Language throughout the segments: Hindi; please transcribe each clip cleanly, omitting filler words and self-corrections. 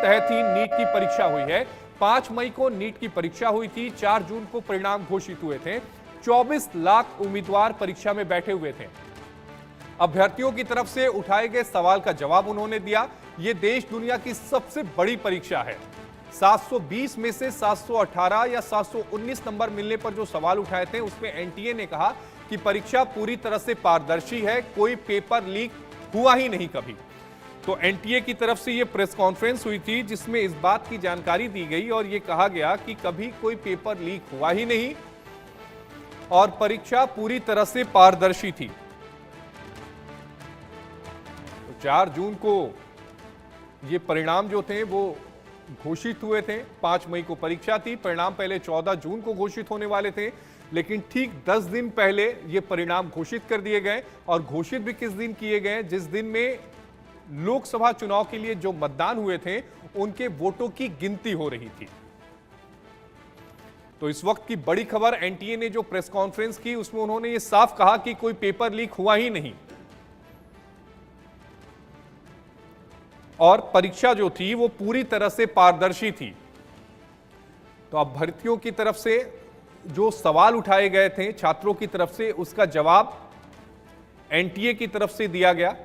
तहत ही नीट की परीक्षा हुई है। 5 मई को नीट की परीक्षा हुई थी, 4 जून को परिणाम घोषित हुए थे। 24 लाख उम्मीदवार परीक्षा में बैठे हुए थे। अभ्यर्थियों की तरफ से उठाए गए सवाल का जवाब उन्होंने दिया। यह देश दुनिया की सबसे बड़ी परीक्षा है। 720 में से 718 या 719 नंबर मिलने पर जो सवाल उठाए थे उसमें एनटीए ने कहा कि परीक्षा पूरी तरह से पारदर्शी है, कोई पेपर लीक हुआ ही नहीं कभी। तो एनटीए की तरफ से यह प्रेस कॉन्फ्रेंस हुई थी जिसमें इस बात की जानकारी दी गई और यह कहा गया कि कभी कोई पेपर लीक हुआ ही नहीं और परीक्षा पूरी तरह से पारदर्शी थी। तो 4 जून को ये परिणाम जो थे वो घोषित हुए थे। 5 मई को परीक्षा थी, परिणाम पहले 14 जून को घोषित होने वाले थे, लेकिन ठीक 10 दिन पहले ये परिणाम घोषित कर दिए गए। और घोषित भी किस दिन किए गए? जिस दिन में लोकसभा चुनाव के लिए जो मतदान हुए थे उनके वोटों की गिनती हो रही थी। तो इस वक्त की बड़ी खबर, एनटीए ने जो प्रेस कॉन्फ्रेंस की उसमें उन्होंने ये साफ कहा कि कोई पेपर लीक हुआ ही नहीं और परीक्षा जो थी वो पूरी तरह से पारदर्शी थी। तो अभ्यर्थियों की तरफ से जो सवाल उठाए गए थे छात्रों की तरफ से, उसका जवाब एनटीए की तरफ से दिया गया।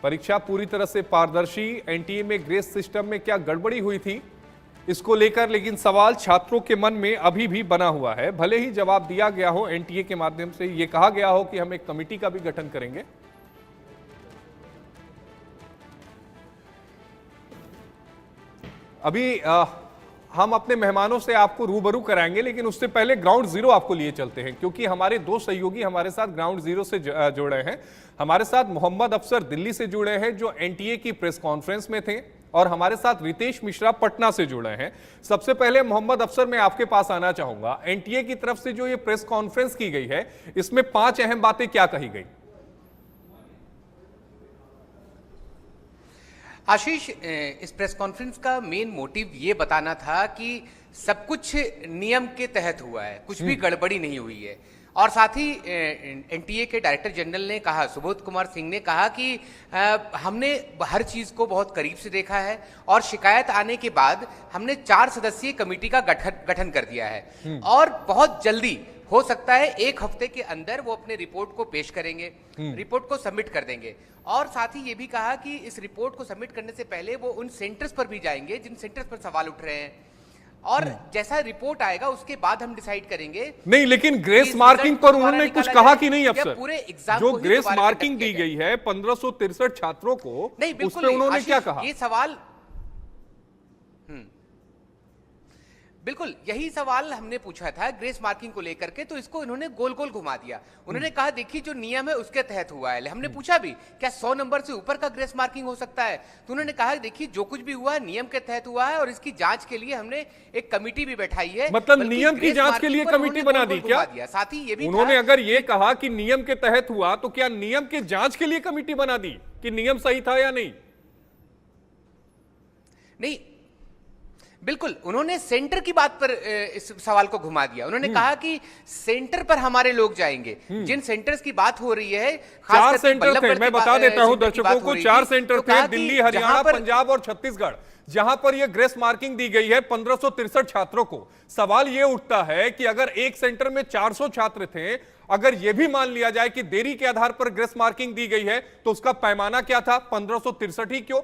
परीक्षा पूरी तरह से पारदर्शी। एनटीए में ग्रेस सिस्टम में क्या गड़बड़ी हुई थी इसको लेकर लेकिन सवाल छात्रों के मन में अभी भी बना हुआ है। भले ही जवाब दिया गया हो, एनटीए के माध्यम से यह कहा गया हो कि हम एक कमेटी का भी गठन करेंगे। अभी हम अपने मेहमानों से आपको रूबरू कराएंगे, लेकिन उससे पहले ग्राउंड जीरो आपको लिए चलते हैं क्योंकि हमारे 2 सहयोगी हमारे साथ ग्राउंड जीरो से जुड़े हैं। हमारे साथ मोहम्मद अफसर दिल्ली से जुड़े हैं जो एनटीए की प्रेस कॉन्फ्रेंस में थे, और हमारे साथ रितेश मिश्रा पटना से जुड़े हैं। सबसे पहले मोहम्मद अफसर मैं आपके पास आना चाहूंगा। एनटीए की तरफ से जो ये प्रेस कॉन्फ्रेंस की गई है इसमें 5 अहम बातें क्या कही गई? आशीष, इस प्रेस कॉन्फ्रेंस का मेन मोटिव ये बताना था कि सब कुछ नियम के तहत हुआ है, कुछ भी गड़बड़ी नहीं हुई है। और साथ ही एनटीए के डायरेक्टर जनरल ने कहा, सुबोध कुमार सिंह ने कहा कि हमने हर चीज को बहुत करीब से देखा है और शिकायत आने के बाद हमने 4 सदस्यीय कमेटी का गठन कर दिया है और बहुत जल्दी हो सकता है 1 हफ्ते के अंदर वो अपने रिपोर्ट को पेश करेंगे, रिपोर्ट को सबमिट कर देंगे। और साथ ही ये भी कहा कि इस रिपोर्ट को सबमिट करने से पहले वो उन सेंटर्स पर भी जाएंगे जिन सेंटर्स पर सवाल उठ रहे हैं और जैसा रिपोर्ट आएगा उसके बाद हम डिसाइड करेंगे। नहीं, लेकिन ग्रेस मार्किंग पर उन्होंने कुछ कहा कि नहीं अफसर? पूरे एग्जाम जो ग्रेस मार्किंग दी गई है 1563 छात्रों को, नहीं उस पे उन्होंने क्या कहा? ये सवाल बिल्कुल यही सवाल हमने पूछा था ग्रेस मार्किंग को लेकर के, तो इसको इन्होंने गोल गोल घुमा दिया। उन्होंने कहा देखिए जो नियम है उसके तहत हुआ है। हमने पूछा भी क्या 100 नंबर से ऊपर का ग्रेस मार्किंग हो सकता है, तो उन्होंने कहा देखिए जो कुछ भी हुआ है नियम के तहत हुआ है और इसकी जांच के लिए हमने एक कमेटी भी बैठाई है। मतलब नियम की जांच के लिए कमेटी बना दी क्या? साथ ही ये भी उन्होंने अगर ये कहा कि नियम के तहत हुआ तो क्या नियम के जांच के लिए कमेटी बना दी कि नियम सही था या नहीं? नहीं, बिल्कुल उन्होंने सेंटर की बात पर इस सवाल को घुमा दिया। उन्होंने कहा कि सेंटर पर हमारे लोग जाएंगे, जिन सेंटर्स की बात हो रही है, 4 सेंटर थे। मैं बता देता हूं दर्शकों को, 4 सेंटर थे, दिल्ली, हरियाणा, पंजाब और छत्तीसगढ़, जहां पर यह ग्रेस मार्किंग दी गई है 1563 छात्रों को। सवाल यह उठता है कि अगर एक सेंटर में 400 छात्र थे, अगर यह भी मान लिया जाए कि देरी के आधार पर ग्रेस मार्किंग दी गई है तो उसका पैमाना क्या था? 1563 ही क्यों?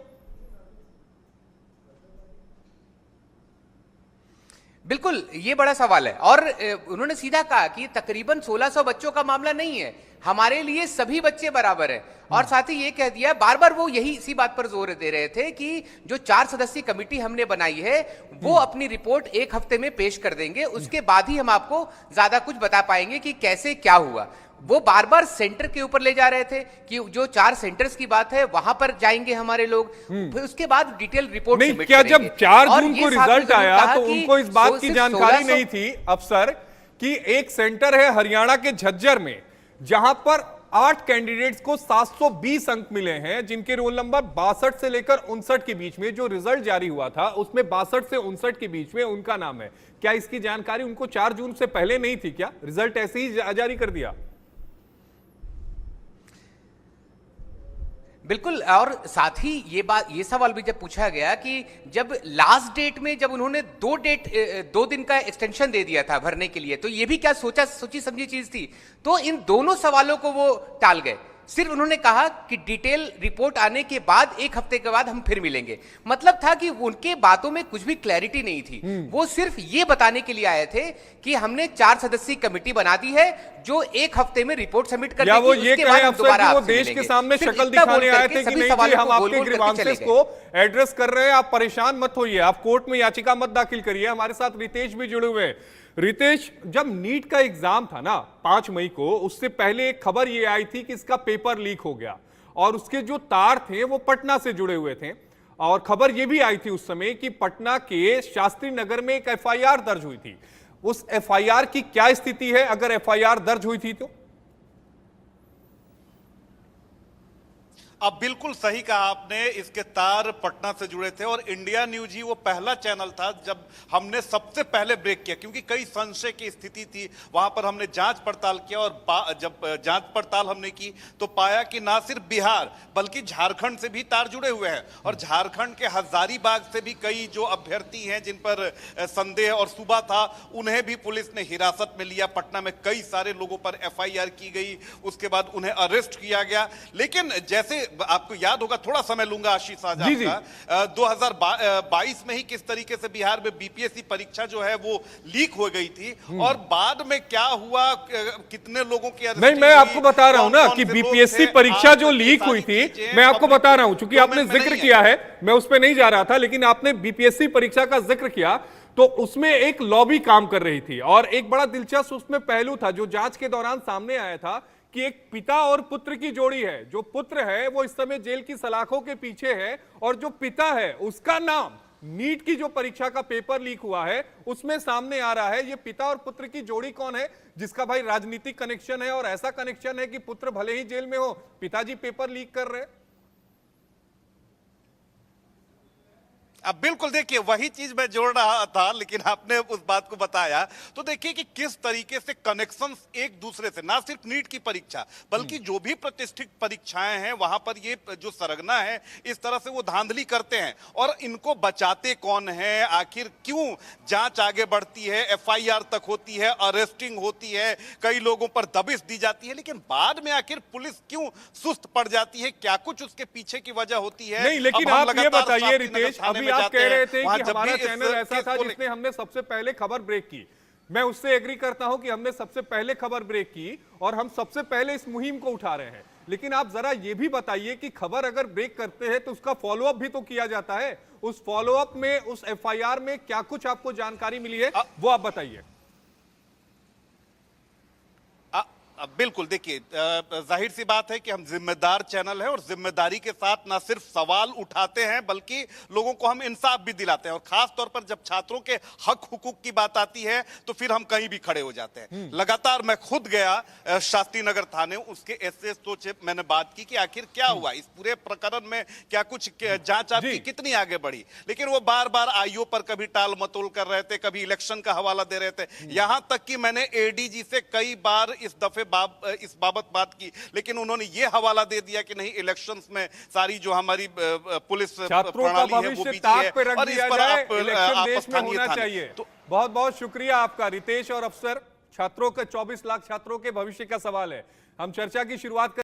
बिल्कुल ये बड़ा सवाल है। और उन्होंने सीधा कहा कि तकरीबन 1600 बच्चों का मामला नहीं है, हमारे लिए सभी बच्चे बराबर है। और साथ ही ये कह दिया, बार बार वो यही इसी बात पर जोर दे रहे थे कि जो 4 सदस्यीय कमेटी हमने बनाई है वो अपनी रिपोर्ट 1 हफ्ते में पेश कर देंगे, उसके बाद ही हम आपको ज्यादा कुछ बता पाएंगे कि कैसे क्या हुआ। वो बार बार सेंटर के ऊपर ले जा रहे थे कि जो 4 सेंटर्स की बात है वहां पर जाएंगे हमारे लोग, फिर उसके बाद डिटेल रिपोर्ट नहीं। क्या जब 4 जून को रिजल्ट आया तो उनको इस बात की जानकारी नहीं थी अफसर कि एक सेंटर है हरियाणा के झज्जर में जहां पर 8 कैंडिडेट्स को 720 अंक मिले हैं, जिनके रोल नंबर 62 से लेकर 59 के बीच में जो रिजल्ट जारी हुआ था उसमें 62 से 59 के बीच में उनका नाम है। क्या इसकी जानकारी उनको 4 जून से पहले नहीं थी? क्या रिजल्ट ऐसे ही जारी कर दिया? बिल्कुल। और साथ ही ये सवाल भी जब पूछा गया कि जब लास्ट डेट में जब उन्होंने 2 दिन का एक्सटेंशन दे दिया था भरने के लिए, तो ये भी क्या सोची समझी चीज थी? तो इन दोनों सवालों को वो टाल गए। सिर्फ उन्होंने कहा कि डिटेल रिपोर्ट आने के बाद 1 हफ्ते के बाद हम फिर मिलेंगे। मतलब था कि उनके बातों में कुछ भी क्लैरिटी नहीं थी। वो सिर्फ ये बताने के लिए आए थे कि हमने 4 सदस्यीय कमेटी बना दी है जो 1 हफ्ते में रिपोर्ट सबमिट कर या देगी, वो ये उसके बाद कहे हम अफसर दोबारा कि वो आपसे देश के मिलेंगे। सामने सिर्फ शक्ल इतना बोल दिखाने आए करके थे कि सभी नहीं जी, सवालों हम को आपके गोल-गोल करके ग्रीवांसेस चले को गए। एड्रेस कर रहे हैं, आप परेशान मत होइए, आप कोर्ट में याचिका मत दाखिल करिए। हमारे साथ रितेश भी जुड़े हुए हैं। रितेश, जब नीट का एग्जाम था ना 5 मई को, उससे पहले एक खबर ये आई थी कि इसका पेपर लीक हो गया और उसके जो तार थे वो पटना से जुड़े हुए थे। और खबर ये भी आई थी उस समय कि पटना के शास्त्री नगर में एक एफआईआर दर्ज हुई थी। उस एफआईआर की क्या स्थिति है, अगर एफआईआर दर्ज हुई थी तो? अब बिल्कुल सही कहा आपने, इसके तार पटना से जुड़े थे और इंडिया न्यूज ही वो पहला चैनल था जब हमने सबसे पहले ब्रेक किया, क्योंकि कई संशय की स्थिति थी। वहां पर हमने जांच पड़ताल किया और जब जांच पड़ताल हमने की तो पाया कि ना सिर्फ बिहार बल्कि झारखंड से भी तार जुड़े हुए हैं। और झारखंड के हजारीबाग से भी कई जो अभ्यर्थी हैं जिन पर संदेह और सुबह था, उन्हें भी पुलिस ने हिरासत में लिया। पटना में कई सारे लोगों पर एफआईआर की गई, उसके बाद उन्हें अरेस्ट किया गया। लेकिन जैसे आपको याद होगा, थोड़ा समय लूंगा आशीष आजाद का, 2022 में ही किस तरीके से बिहार में बीपीएससी परीक्षा जो है वो लीक हो गई थी और बाद में क्या हुआ, कितने लोगों की नहीं, मैं आपको बता रहा हूं ना कि बीपीएससी परीक्षा जो लीक हुई थी, मैं आपको बता रहा हूं, चूंकि आपने जिक्र किया है, मैं उस पर नहीं जा रहा था, लेकिन आपने बीपीएससी परीक्षा का जिक्र किया तो उसमें एक लॉबी काम कर रही थी और एक बड़ा दिलचस्प उसमें पहलू था जो जांच के दौरान सामने आया था कि एक पिता और पुत्र की जोड़ी है। जो पुत्र है वो इस समय जेल की सलाखों के पीछे है और जो पिता है उसका नाम नीट की जो परीक्षा का पेपर लीक हुआ है उसमें सामने आ रहा है। ये पिता और पुत्र की जोड़ी कौन है? जिसका भाई राजनीतिक कनेक्शन है और ऐसा कनेक्शन है कि पुत्र भले ही जेल में हो, पिताजी पेपर लीक कर रहे हैं। अब बिल्कुल देखिए, वही चीज मैं जोड़ रहा था, लेकिन आपने उस बात को बताया तो देखिए कि किस तरीके से कनेक्शंस एक दूसरे से, ना सिर्फ नीट की परीक्षा बल्कि जो भी प्रतिष्ठित परीक्षाएं हैं वहां पर ये जो सरगना है इस तरह से वो धांधली करते हैं। और इनको बचाते कौन है, आखिर क्यों जांच आगे बढ़ती है, एफआईआर तक होती है, अरेस्टिंग होती है, कई लोगों पर दबिश दी जाती है, लेकिन बाद में आखिर पुलिस क्यों सुस्त पड़ जाती है? क्या कुछ उसके पीछे की वजह होती है? नहीं, लेकिन अब हम आप ये लगातार बताइए शास्त्री नगर रितेश, थाने अभी में आप जाते कह रहे हैं, थे वहां कि जब हमारा भी इस चैनल ऐसा केस था को जिसने हमने सबसे पहले खबर ब्रेक की। मैं उससे एग्री करता हूं कि हमने सबसे पहले खबर ब्रेक की और हम सबसे पहले इस मुहिम को उठा रहे हैं। लेकिन आप जरा ये भी बताइए कि खबर अगर ब्रेक करते हैं तो उसका फॉलोअप भी तो किया जाता है। उस फॉलोअप में, उस एफआईआर में क्या कुछ आपको जानकारी मिली है वो आप बताइए। बिल्कुल देखिए, जाहिर सी बात है कि हम जिम्मेदार चैनल है और जिम्मेदारी के साथ ना सिर्फ सवाल उठाते हैं बल्कि लोगों को हम इंसाफ भी दिलाते हैं। और खास तौर पर जब छात्रों के हक हुकूक की बात आती है तो फिर हम कहीं भी खड़े हो जाते हैं। लगातार मैं खुद गया शास्त्री नगर थाने, उसके एसएसओ से मैंने बात की कि आखिर क्या हुआ इस पूरे प्रकरण में, क्या कुछ जांच आपकी कितनी आगे बढ़ी, लेकिन वो बार बार आईओ पर कभी टाल मटोल कर रहे थे, कभी इलेक्शन का हवाला दे रहे थे। यहां तक कि मैंने एडीजी से कई बार इस दफे इस बाबत बात की, लेकिन उन्होंने ये हवाला दे दिया कि नहीं, इलेक्शंस में सारी जो हमारी पुलिस प्रणाली है वो बीजी है और इस पर आप देश में होना चाहिए। तो बहुत बहुत शुक्रिया आपका रितेश और अफसर। छात्रों के 24 लाख छात्रों के भविष्य का सवाल है। हम चर्चा की शुरुआत